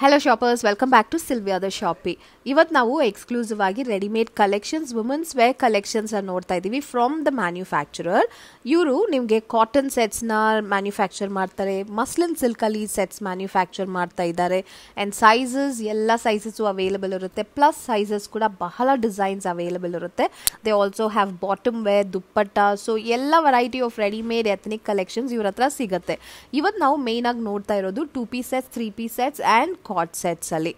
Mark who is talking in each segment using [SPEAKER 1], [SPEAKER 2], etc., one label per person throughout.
[SPEAKER 1] Hello shoppers, welcome back to Sylvia the Shoppy. ಇವತ್ತು ನಾವು exclusive ಆಗಿ readymade collections women's wear collections ಅನ್ನು ನೋಡ್ತಾ ಇದ್ದೀವಿ ಫ್ರಮ್ ದ ಮ್ಯಾನುಫ್ಯಾಕ್ಚರರ್. ಇವರು ನಿಮಗೆ ಕಾಟನ್ ಸೆಟ್ಸ್ನ ಮ್ಯಾನುಫ್ಯಾಕ್ಚರ್ ಮಾಡ್ತಾರೆ, ಮಸ್ಲಿನ್ ಸಿಲ್ಕಲ್ಲಿ ಸೆಟ್ಸ್ ಮ್ಯಾನುಫ್ಯಾಕ್ಚರ್ ಮಾಡ್ತಾ ಇದ್ದಾರೆ. ಆ್ಯಂಡ್ ಸೈಜಸ್ ಎಲ್ಲ ಸೈಜಸ್ಸು ಅವೈಲೇಬಲ್ ಇರುತ್ತೆ, ಪ್ಲಸ್ ಸೈಜಸ್ ಕೂಡ ಬಹಳ ಡಿಸೈನ್ಸ್ ಅವೈಲೇಬಲ್ ಇರುತ್ತೆ. They also have bottom wear, dupatta, so ಎಲ್ಲ variety of readymade ethnic collections ಇವ್ರ ಹತ್ರ ಸಿಗುತ್ತೆ. ಇವತ್ತು ನಾವು ಮೇನ್ ಆಗಿ ನೋಡ್ತಾ ಇರೋದು 2 piece sets, 3 piece sets and ಕಾಟ್ ಸೆಟ್ಸ್ ಅಲ್ಲಿ.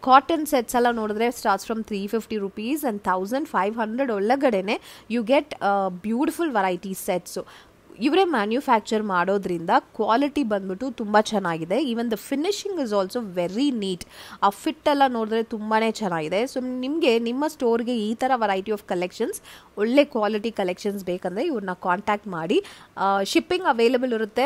[SPEAKER 1] ಕಾಟನ್ ಸೆಟ್ಸ್ ಎಲ್ಲ ನೋಡಿದ್ರೆ ಸ್ಟಾರ್ಟ್ಸ್ ಫ್ರಮ್ 350 rupees and 1500 ಒಳಗಡೆನೆ you get beautiful variety sets. ಇವರೇ ಮ್ಯಾನ್ಯುಫ್ಯಾಕ್ಚರ್ ಮಾಡೋದ್ರಿಂದ ಕ್ವಾಲಿಟಿ ಬಂದ್ಬಿಟ್ಟು ತುಂಬ ಚೆನ್ನಾಗಿದೆ. Even the finishing is also very neat. ಆ ಫಿಟ್ ಎಲ್ಲ ನೋಡಿದ್ರೆ ತುಂಬಾ ಚೆನ್ನಾಗಿದೆ. ಸೊ ನಿಮಗೆ ನಿಮ್ಮ ಸ್ಟೋರ್ಗೆ ಈ ಥರ ವೆರೈಟಿ ಆಫ್ ಕಲೆಕ್ಷನ್ಸ್, ಒಳ್ಳೆ ಕ್ವಾಲಿಟಿ ಕಲೆಕ್ಷನ್ಸ್ ಬೇಕಂದರೆ ಇವ್ರನ್ನ ಕಾಂಟ್ಯಾಕ್ಟ್ ಮಾಡಿ. ಶಿಪ್ಪಿಂಗ್ ಅವೈಲೇಬಲ್ ಇರುತ್ತೆ.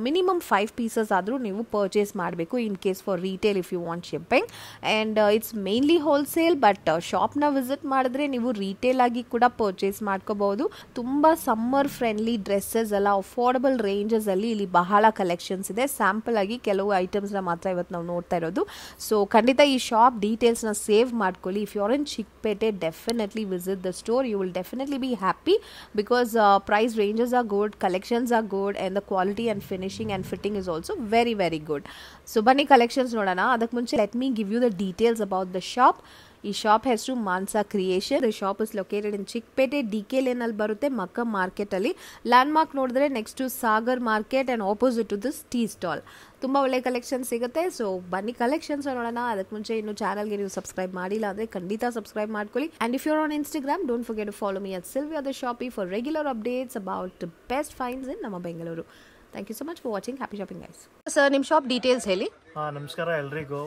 [SPEAKER 1] ಮಿನಿಮಮ್ 5 ಪೀಸಸ್ ಆದರೂ ನೀವು ಪರ್ಚೇಸ್ ಮಾಡಬೇಕು in case for retail if you want shipping. And it's mainly wholesale, but ಶಾಪ್ನ ವಿಸಿಟ್ ಮಾಡಿದ್ರೆ ನೀವು ರೀಟೇಲ್ ಆಗಿ ಕೂಡ ಪರ್ಚೇಸ್ ಮಾಡ್ಕೋಬಹುದು. ತುಂಬ ಸಮ್ಮರ್ ಫ್ರೆಂಡ್ಲಿ ಡ್ರೆಸ್ಸಸ್ ಎಲ್ಲ ಅಫೋರ್ಡಬಲ್ ರೇಂಜಸ್ ಅಲ್ಲಿ ಇಲ್ಲಿ ಬಹಳ ಕಲೆಕ್ಷನ್ಸ್ ಇದೆ. ಸ್ಯಾಂಪಲ್ ಆಗಿ ಕೆಲವು ಐಟಮ್ಸ್ನ ಮಾತ್ರ ಇವತ್ತು ನಾವು ನೋಡ್ತಾ ಇರೋದು. ಸೊ ಖಂಡಿತ ಈ ಶಾಪ್ ಡೀಟೇಲ್ಸ್ನ ಸೇವ್ ಮಾಡ್ಕೊಳ್ಳಿ. If you are in Chickpet, definitely visit the store. You will definitely be happy because price ranges are good, collections are good, and the quality and finishing and fitting is also very very good. So ಬನ್ನಿ collections ನೋಡೋಣ. ಅದಕ್ಕೆ ಮುಂಚೆ let me give you the details about the shop. ಈ shop ಹೆಸರು Mansa creation. The shop is located in Chickpet, DK Lane ಅಲ್ಲಿ ಬರುತ್ತೆ, ಮಕ್ಕ market ಅಲ್ಲಿ. ಲ್ಯಾಂಡ್ ಮಾರ್ಕ್ ನೋಡಿದ್ರೆ next to Sagar market and opposite to this tea stall. ತುಂಬ ಒಳ್ಳೆ ಕಲೆಕ್ಷನ್ ಸಿಗುತ್ತೆ. ಸೊ ಬನ್ನಿ ಕಲೆಕ್ಷನ್ಸ್ ನೋಡೋಣ. ಅದಕ್ಕೆ ಮುಂಚೆ ಇನ್ನು ಚಾನಲ್ಗೆ ನೀವು ಸಬ್ಸ್ಕ್ರೈಬ್ ಮಾಡಿಲ್ಲ ಅಂದರೆ ಖಂಡಿತ ಸಬ್ಸ್ಕ್ರೈಬ್ ಮಾಡ್ಕೊಳ್ಳಿ. And if you're on Instagram, don't forget to follow me at Sylvia the Shoppy for regular updates about the best finds in ನಮ್ಮ Bengaluru. Thank you so much for watching. Happy shopping guys. Sir ನಿಮ್ಮ shop details ಹೇಳಿ.
[SPEAKER 2] ನಮಸ್ಕಾರ ಎಲ್ರಿಗೂ.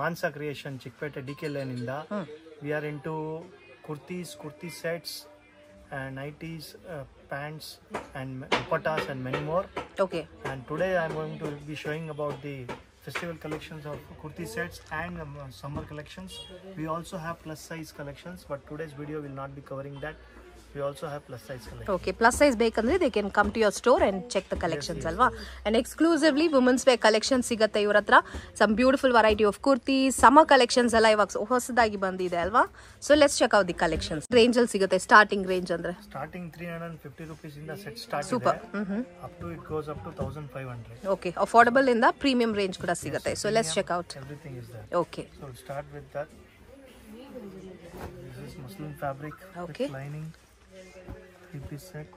[SPEAKER 2] Mansa creation Chickpet DK Lane ಇಂದ. We are into kurtis, kurti sets, nighties, pants and dupattas and many more.
[SPEAKER 1] Okay.
[SPEAKER 2] And today I am going to be showing about the festival collections of kurti sets and summer collections. We also have plus size collections, but today's video will not be covering that. We also have plus size collections.
[SPEAKER 1] Okay, plus size ಬೇಕಂದ್ರೆ they can come to your store and check the collections ಅಲ್ವಾ. And exclusively women's wear collections ಸಿಗುತ್ತೆ ಇವ್ರ ಹತ್ರ. Some beautiful variety of kurtis, summer collections ಎಲ್ಲ ಇವಾಗ ಹೊಸದಾಗಿ ಬಂದಿದೆ ಅಲ್ವಾ. So let's check out the collections. Range ಅಲ್ಲಿ ಸಿಗುತ್ತೆ. ಸ್ಟಾರ್ಟಿಂಗ್ ರೇಂಜ್ ಅಂದ್ರೆ
[SPEAKER 2] starting 350 rupees ಇಂದ set start
[SPEAKER 1] Super.
[SPEAKER 2] ಇದೆ. Up to it goes up to 1500.
[SPEAKER 1] Okay, affordable ಇಂದ premium range ಕೂಡ ಸಿಗುತ್ತೆ. So let's check out.
[SPEAKER 2] Everything is there.
[SPEAKER 1] Okay.
[SPEAKER 2] So we'll start with that. This is muslin fabric
[SPEAKER 1] Okay.
[SPEAKER 2] with lining. 3-piece set.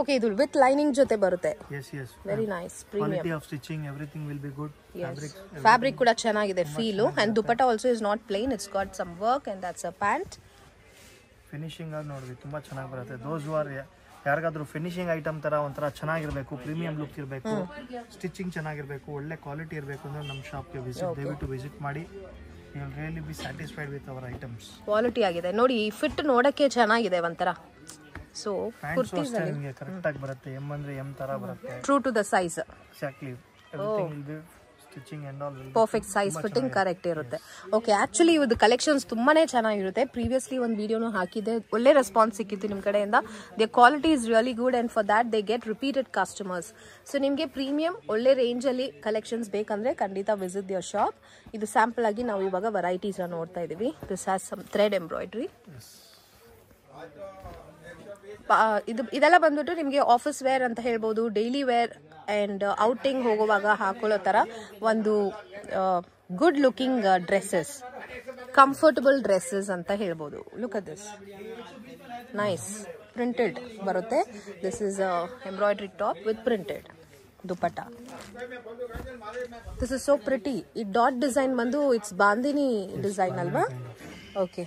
[SPEAKER 1] Okay, ಇದು with lining ಜೊತೆ ಬರುತ್ತೆ.
[SPEAKER 2] Yes.
[SPEAKER 1] Very nice. Premium.
[SPEAKER 2] Quality of stitching, everything will be good.
[SPEAKER 1] Yes. Fabric ಕೂಡ ಚೆನ್ನಾಗಿದೆ feel. And dupatta also is not plain. It's got some work and that's a pant.
[SPEAKER 2] Finishing ಆಗಿ ನೋಡಿದ್ವಿ ತುಂಬಾ ಚೆನ್ನಾಗಿ ಬರುತ್ತೆ. ದೋಸ್ who are ಯಾರಿಗಾದ್ರೂ finishing item ತರ ಒಂಥರ ಚೆನ್ನಾಗಿರ್ಬೇಕು, ಪ್ರೀಮಿಯಂ ಲುಕ್ ಇರಬೇಕು, ಸ್ಟಿಚಿಂಗ್ ಚೆನ್ನಾಗಿರ್ಬೇಕು, ಒಳ್ಳೆ ಕ್ವಾಲಿಟಿ ಇರಬೇಕು ಅಂದ್ರೆ ನಮ್ಮ ಶಾಪ್ಗೆ ದಯವಿಟ್ಟು ವಿಸಿಟ್ ಮಾಡಿ. You will really be satisfied with our items.
[SPEAKER 1] Quality ಆಗಿದೆ ನೋಡಿ. ಈ ಫಿಟ್ ನೋಡಕ್ಕೆ ಚೆನ್ನಾಗಿದೆ ಒಂಥರ. ಸೊ ಕುರ್ತೀಸ್ ಅಲ್ಲಿ
[SPEAKER 2] ನಿಮಗೆ ಕರೆಕ್ಟ್ ಆಗಿ ಬರುತ್ತೆ. ಎಂ ಅಂದ್ರೆ ಎಂ ತರ ಬರುತ್ತೆ.
[SPEAKER 1] True to the size.
[SPEAKER 2] Exactly. Everything will be stitching and all
[SPEAKER 1] perfect size fitting correct ಇರುತ್ತೆ. ಓಕೆ, ಆಕ್ಚುಲಿ ಇವ್ರದ್ದು ಕಲೆಕ್ಷನ್ಸ್ ತುಂಬಾನೇ ಚೆನ್ನಾಗಿರುತ್ತೆ. ಪ್ರೀವಿಯಸ್ಲಿ ಒಂದು ವಿಡಿಯೋನು ಹಾಕಿದೆ, ಒಳ್ಳೆ ರೆಸ್ಪಾನ್ಸ್ ಸಿಕ್ಕಿತ್ತು ನಿಮ್ಮ ಕಡೆಯಿಂದ. The quality is really good and for that they get repeated customers. So ನಿಮಗೆ ಪ್ರೀಮಿಯಂ ಒಳ್ಳೆ ರೇಂಜ್ ಅಲ್ಲಿ ಕಲೆಕ್ಷನ್ಸ್ ಬೇಕಂದ್ರೆ ಖಂಡಿತ ವಿಸಿಟ್ ಯುವರ್ ಶಾಪ್. ಇದು ಸ್ಯಾಂಪಲ್ ಆಗಿ ನಾವು ಇವಾಗ ವೆರೈಟೀಸ್ ನೋಡ್ತಾ ಇದೀವಿ. This has some thread embroidery. ಇದೆಲ್ಲ ಬಂದ್ಬಿಟ್ಟು ನಿಮಗೆ ಆಫೀಸ್ ವೇರ್ ಅಂತ ಹೇಳ್ಬೋದು, ಡೈಲಿ ವೇರ್ ಆ್ಯಂಡ್ ಔಟಿಂಗ್ ಹೋಗುವಾಗ ಹಾಕೊಳ್ಳೋ ಥರ ಒಂದು good looking dresses, comfortable dresses ಅಂತ ಹೇಳ್ಬೋದು. Look at this, nice printed ಬರುತ್ತೆ. This is embroidery top with printed dupatta. This is so pretty. ಈ ಡಾಟ್ ಡಿಸೈನ್ ಬಂದು ಇಟ್ಸ್ ಬಾಂದಿನಿ ಡಿಸೈನ್ ಅಲ್ವಾ. ಓಕೆ,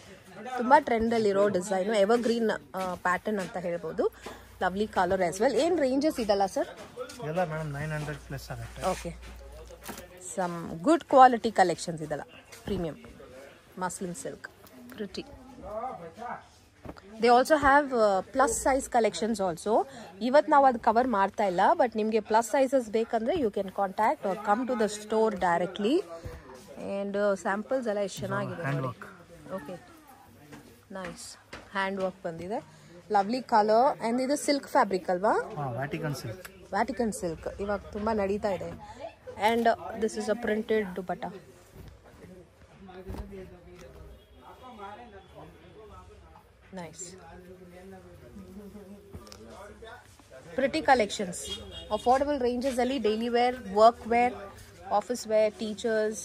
[SPEAKER 1] ತುಂಬಾ ಟ್ರೆಂಡ್ ಅಲ್ಲಿರೋ ಡಿಸೈನ್, ಎವರ್ ಗ್ರೀನ್ ಪ್ಯಾಟರ್ನ್ ಅಂತ ಹೇಳ್ಬೋದು. Lovely colour as well. ಏನ್ ರೇಂಜಸ್ ಇದಲ್ಲ ಸರ್?
[SPEAKER 2] ಎಲ್ಲ ಮೇಡಮ್ 900 ಪ್ಲಸ್ ಆಗುತ್ತೆ.
[SPEAKER 1] Okay, some good quality collections ಇದಲ್ಲ. Premium muslin silk, pretty. They also have plus size collections also. ಇವತ್ತು ನಾವು ಅದು ಕವರ್ ಮಾಡ್ತಾ ಇಲ್ಲ, ಬಟ್ ನಿಮಗೆ ಪ್ಲಸ್ ಸೈಜಸ್ ಬೇಕಂದ್ರೆ you can contact or come to the store directly. And samples ಎಲ್ಲ ಎಷ್ಟು ಚೆನ್ನಾಗಿದೆ ನೋಡಿ. ಓಕೆ, ನೈಸ್ ಹ್ಯಾಂಡ್ ವರ್ಕ್ ಬಂದಿದೆ. Lovely colour. ಆ್ಯಂಡ್ ಇದು ಸಿಲ್ಕ್ ಫ್ಯಾಬ್ರಿಕ್ ಅಲ್ವಾ?
[SPEAKER 2] Vatican silk.
[SPEAKER 1] ವ್ಯಾಟಿಕನ್ ಸಿಲ್ಕ್ ಇವಾಗ ತುಂಬ ನಡೀತಾ ಇದೆ. and this is a printed dupatta. Nice. Pretty collections. Affordable ranges ಅಲ್ಲಿ daily wear, work wear, office wear, teachers,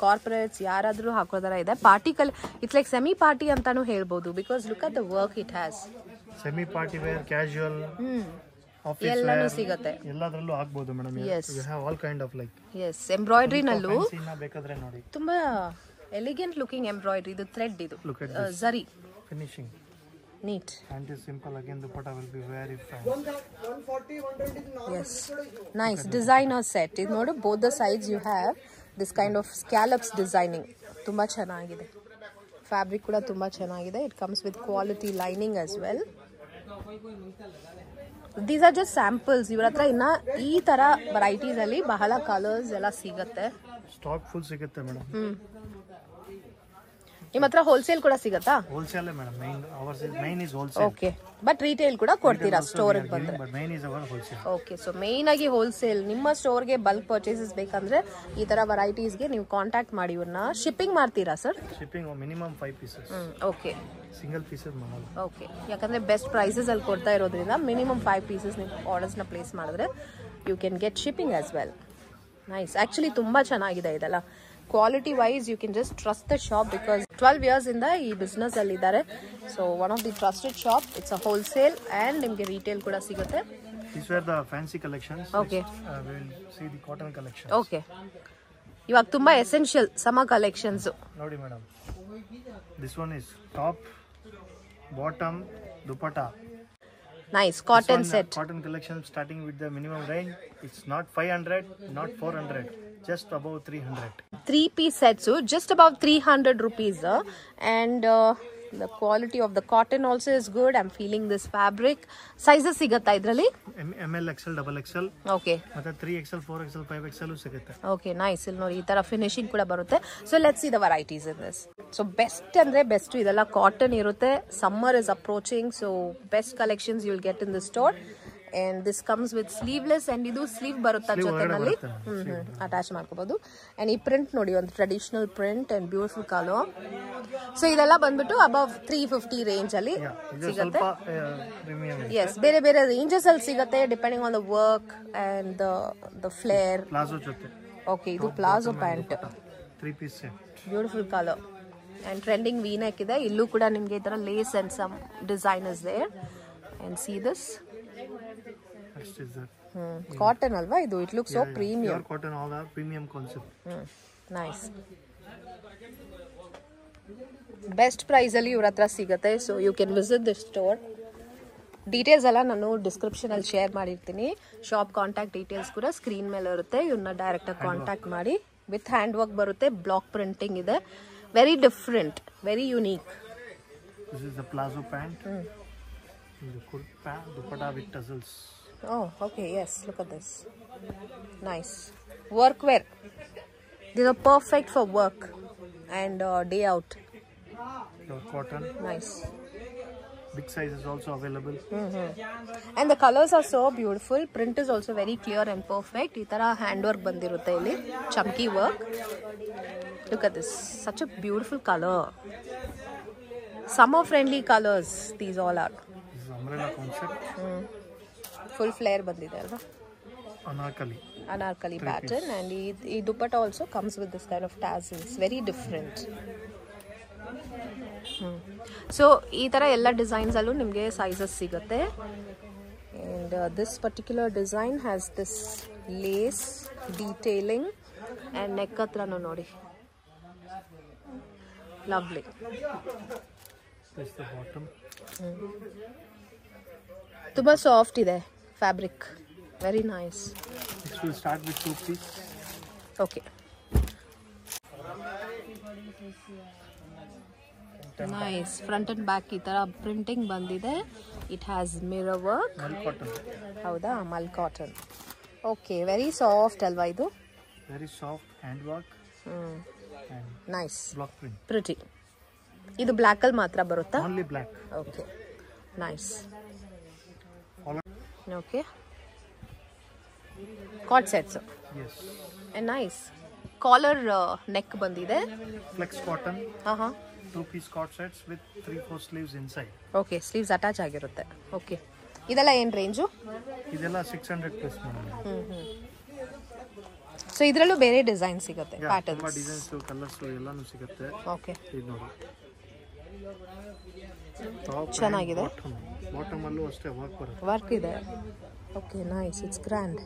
[SPEAKER 1] corporates ಯಾರಾದರೂ ಹಾಕೋದರ ಇದೆ. Party it's like semi party ಅಂತಾನು ಹೇಳ್ಬೋದು because look at the work it has.
[SPEAKER 2] Semi party wear, casual, office
[SPEAKER 1] ಎಲ್ಲಾನು ಸಿಗುತ್ತೆ.
[SPEAKER 2] ಎಲ್ಲದರಲ್ಲೂ ಹಾಕಬಹುದು madam. You have all kind of like
[SPEAKER 1] embroidery ನಲ್ಲೂ
[SPEAKER 2] ಬೇಕಾದ್ರೆ ನೋಡಿ
[SPEAKER 1] ತುಂಬಾ ಎಲಿಗೆಂಟ್ ಲುಕಿಂಗ್ ಎಂಬ್ರಾಯ್ಡ್ರಿ. ಇದು ಥ್ರೆಡ್, ಇದು zari
[SPEAKER 2] finishing
[SPEAKER 1] neat
[SPEAKER 2] and is simple. Again dupatta will be very fine.
[SPEAKER 3] 140 120
[SPEAKER 1] yes, nice designer set. Idu nodu both the sides you have this kind of scallops designing. Tumba chanagide. Fabric kuda tumba chanagide. It comes with quality lining as well. These are just samples. Ivra hatra inna ee tara varieties alli bahala colors ella sigutte.
[SPEAKER 2] Stock full sigutte madam.
[SPEAKER 1] ನಿಮ್ಮ ಹತ್ರ wholesale ಕೂಡ ಸಿಗತ್ತಾ?
[SPEAKER 2] Wholesale madam, main is wholesale.
[SPEAKER 1] Okay, but retail ಕೂಡ ಕೊಡ್ತೀರಾ store ಗೆ ಬಂದ್ರೆ?
[SPEAKER 2] But main is our wholesale.
[SPEAKER 1] Okay, so main ಆಗಿ wholesale. ನಿಮ್ಮ ಸ್ಟೋರ್ ಗೆ ಬಲ್ಕ್ ಪರ್ಚೇಸಸ್ ಬೇಕಂದ್ರೆ ಈ ತರ ವೆರೈಟೀಸ್ ಗೆ ನೀವು ಕಾಂಟ್ಯಾಕ್ಟ್ ಮಾಡಿ. ಇವ್ರನ್ನ ಶಿಪ್ಪಿಂಗ್ ಮಾಡ್ತೀರಾ sir?
[SPEAKER 2] Shipping minimum 5 pieces.
[SPEAKER 1] Okay,
[SPEAKER 2] single pieces ಮಾಡಲ್ಲ.
[SPEAKER 1] ಓಕೆ, ಯಾಕಂದ್ರೆ ಬೆಸ್ಟ್ ಪ್ರೈಸಸ್ ಅಲ್ಲಿ ಕೊಡ್ತಾ ಇರೋದ್ರಿಂದ ಮಿನಿಮಮ್ 5 ಪೀಸಸ್ ನೀವು ಆರ್ಡರ್ಸ್ ನ ಪ್ಲೇಸ್ ಮಾಡಿದ್ರೆ you can get shipping as well. Nice. Actually ತುಂಬಾ ಚೆನ್ನಾಗಿದೆ ಇದೆಲ್ಲ. Quality wise you can just trust the shop because 12 years in the business alli idare. So one of the trusted shop. It's a wholesale and nimge retail kuda sigutte.
[SPEAKER 2] These were the fancy collections.
[SPEAKER 1] Okay.
[SPEAKER 2] We will see the cotton collections.
[SPEAKER 1] Okay. Iವಾಗ ತುಂಬಾ essential summer collections.
[SPEAKER 2] Nodi madam, this one is top, bottom, dupatta.
[SPEAKER 1] Nice cotton set.
[SPEAKER 2] Cotton collection starting with the minimum range. It's not 500, not 400, just above 300.
[SPEAKER 1] 3-piece sets, just about 300 rupees. And the quality of the cotton also is good. I'm feeling this fabric. Sizes sigatta idralli?
[SPEAKER 2] ML, XL, XXL.
[SPEAKER 1] Okay.
[SPEAKER 2] ಮತ್ತೆ 3XL, 4XL, 5XL ಸಿಗುತ್ತೆ.
[SPEAKER 1] Okay, nice. ಇಲ್ಲಿ ನೋಡಿ ಈ ತರ finishing ಕೂಡ ಬರುತ್ತೆ. So let's see the varieties in this. So best ಅಂದ್ರೆ best ಇದೆಲ್ಲ ಕಾಟನ್ ಇರುತ್ತೆ. Summer is approaching, so best collections you'll get in the store. And this comes with sleeveless and ಇದು ಸ್ಲೀವ್ ಬರುತ್ತೆ ಜೊತೆನಲ್ಲಿ ಅಟ್ಯಾಚ್ ಮಾಡ್ಕೋಬಹುದು. And ಈ print ನೋಡಿ, ಒಂದು traditional print and beautiful colour. So ಇದೆಲ್ಲ ಬಂದ್ಬಿಟ್ಟು ಅಬವ್ 350 ರೇಂಜ್ ಅಲ್ಲಿ ಸಿಗುತ್ತೆ. ಎಸ್, ಬೇರೆ ಬೇರೆ ರೇಂಜಸ್ ಅಲ್ಲಿ ಸಿಗುತ್ತೆ depending on the work and the flare.
[SPEAKER 2] Palazzo ಜೊತೆ.
[SPEAKER 1] ಓಕೆ, ಇದು palazzo pant,
[SPEAKER 2] 3 piece set,
[SPEAKER 1] beautiful colour and trending V neck ಇದೆ. ಇಲ್ಲೂ ಕೂಡ ನಿಮಗೆ ಈ ತರ lace and some design is there. And see this cotton ಅಲ್ವಾ ಇದು? It look so premium.
[SPEAKER 2] Cotton, all are premium concept.
[SPEAKER 1] Nice. Best price ಅಲ್ಲಿ ಇವ್ರ ಹತ್ರ ಸಿಗುತ್ತೆ. So you can visit the store. Details ಎಲ್ಲ ನಾನು ಡಿಸ್ಕ್ರಿಪ್ಷನ್ ಅಲ್ಲಿ ಶೇರ್ ಮಾಡಿರ್ತೀನಿ. ಶಾಪ್ ಕಾಂಟ್ಯಾಕ್ಟ್ ಡೀಟೇಲ್ಸ್ ಕೂಡ ಸ್ಕ್ರೀನ್ ಮೇಲೆ ಇರುತ್ತೆ. ಇವ್ರನ್ನ ಡೈರೆಕ್ಟ್ ಆಗಿ ಕಾಂಟ್ಯಾಕ್ಟ್ ಮಾಡಿ. ವಿತ್ ಹ್ಯಾಂಡ್ ವರ್ಕ್ ಬರುತ್ತೆ, ಬ್ಲಾಕ್ ಪ್ರಿಂಟಿಂಗ್ ಇದೆ. Very different, very unique.
[SPEAKER 2] This is the palazzo pant. Dupatta with tassels.
[SPEAKER 1] Oh, okay, yes. Look at this. Nice. Work wear. These are perfect for work and day out.
[SPEAKER 2] Pure cotton.
[SPEAKER 1] Nice.
[SPEAKER 2] Big size is also available.
[SPEAKER 1] And the colors are so beautiful. Print is also very clear and perfect. Ee tara hand work bandirutte illi. Chunky work. Look at this. Such a beautiful color. Summer friendly colors. These all are.
[SPEAKER 2] Umbrella concept.
[SPEAKER 1] Full flare bandide alva. Anarkali pattern. And ee dupatta also comes with this kind of tassels. Very different. So ee tara ella designs allu nimge sizes sigutte. And this particular design has this lace detailing and neck hatranu nodi. Lovely.
[SPEAKER 2] This is the bottom.
[SPEAKER 1] ತುಂಬಾ soft ಇದೆ fabric. Very nice.
[SPEAKER 2] This will start with 2 piece.
[SPEAKER 1] Okay, nice. Front and back ಈ ತರ printing ಬಂದಿದೆ. It has mirror work.
[SPEAKER 2] Mul cotton.
[SPEAKER 1] ಹೌದಾ? ಮಲ್ cotton. Okay, very soft ಅಲ್ವಾ ಇದು?
[SPEAKER 2] Very soft hand work. And
[SPEAKER 1] nice.
[SPEAKER 2] block print.
[SPEAKER 1] Pretty. ಇದು black ಅಲ್ಲಿ ಮಾತ್ರ ಬರುತ್ತಾ?
[SPEAKER 2] Only black.
[SPEAKER 1] Okay, nice.
[SPEAKER 2] All
[SPEAKER 1] okay, co-ord sets
[SPEAKER 2] yes
[SPEAKER 1] nice. Collar neck ಬಂದಿದೆ.
[SPEAKER 2] Flex cotton
[SPEAKER 1] ಹಾಂ ಹಾಂ
[SPEAKER 2] 2-piece co-ord sets with 3-4 sleeves inside.
[SPEAKER 1] Okay, sleeves attach ಆಗಿರುತ್ತೆ. Okay, ಇದೆಲ್ಲ ಏನು ರೇಂಜು?
[SPEAKER 2] ಇದೆಲ್ಲ 600 ಪ್ಲಸ್ ಮೇಡಮ್.
[SPEAKER 1] ಸೊ ಇದರಲ್ಲೂ ಬೇರೆ ಡಿಸೈನ್ ಸಿಗುತ್ತೆ,
[SPEAKER 2] ತುಂಬಾ
[SPEAKER 1] ಪ್ಯಾಟರ್ನ್ಸ್.
[SPEAKER 2] ಡಿಸೈನ್ಸ್ ಕಲರ್ಸ್ ಎಲ್ಲಾನು ಸಿಗುತ್ತೆ.
[SPEAKER 1] ಓಕೆ,
[SPEAKER 2] ಇದು ನೋಡಿ ಟಾಪ್
[SPEAKER 1] ಚೆನ್ನಾಗಿದೆ.
[SPEAKER 2] ಬಾಟಮ್ ಅಲ್ಲೂ ಅಷ್ಟೇ ವರ್ಕ್ ಬರುತ್ತೆ.
[SPEAKER 1] ವರ್ಕ್ ಇದೆ. Okay, nice, it's grand,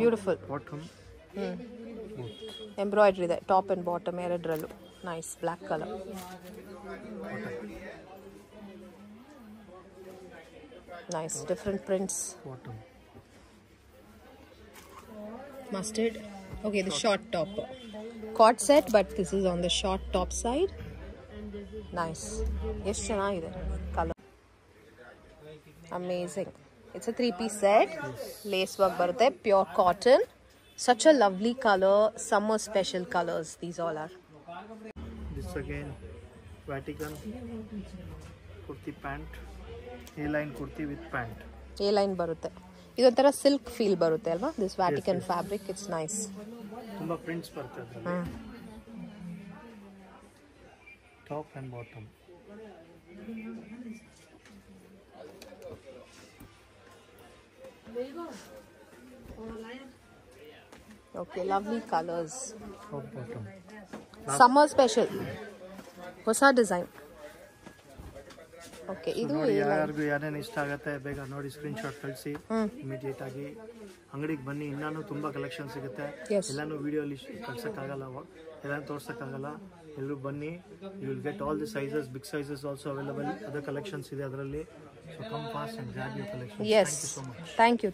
[SPEAKER 1] beautiful.
[SPEAKER 2] Bottom
[SPEAKER 1] embroidery ಇದೆ ಟಾಪ್ ಆ್ಯಂಡ್ ಬಾಟಮ್ ಎರಡರಲ್ಲೂ. Nice, black colour. Nice, different prints.
[SPEAKER 2] Bottom
[SPEAKER 1] Mustard. Okay, the short top. Cord set, but this is on the short top side. Nice. Yes, ಚೆನ್ನಾಗಿದೆ color. Amazing. It's a 3-piece set. Lace work ಬರುತ್ತೆ. Pure cotton. Such a lovely color. Summer special colors. These all are.
[SPEAKER 2] This again, Vatican kurti pant. A-line kurti with pant.
[SPEAKER 1] A-line ಬರುತ್ತೆ. ಇದೊಂಥರ silk feel ಬರುತ್ತೆ ಅಲ್ವಾ? This Vatican fabric, it's nice.
[SPEAKER 2] ತುಂಬಾ prints ಬರುತ್ತೆ ಅದರಲ್ಲಿ. Top and bottom.
[SPEAKER 1] Okay, lovely colours.
[SPEAKER 2] Top bottom.
[SPEAKER 1] Summer special ಹೊಸ design. Okay, ಇದು
[SPEAKER 2] ನೋಡಿ ಯಾರಿಗೂ ಏನೇನು ಇಷ್ಟ ಆಗುತ್ತೆ ಬೇಗ ನೋಡಿ ಸ್ಕ್ರೀನ್ಶಾಟ್ ಕಳಿಸಿ. ಇಮಿಡಿಯೇಟ್ ಆಗಿ ಅಂಗಡಿಗೆ ಬನ್ನಿ, ಇನ್ನೂ ತುಂಬಾ ಕಲೆಕ್ಷನ್ ಸಿಗುತ್ತೆ. ಎಲ್ಲಾನು ವಿಡಿಯೋಲಿ ಕಳ್ಸಕ್ಕಾಗಲ್ಲ, ಎಲ್ಲಾನು ತೋರ್ಸಕ್ಕಾಗಲ್ಲ. ಎಲ್ಲರೂ ಬನ್ನಿ, you will get all the sizes, big sizes also available. Other collections ಇದೆ ಅದರಲ್ಲಿ. So come fast and grab your collection.
[SPEAKER 1] Yes, thank you.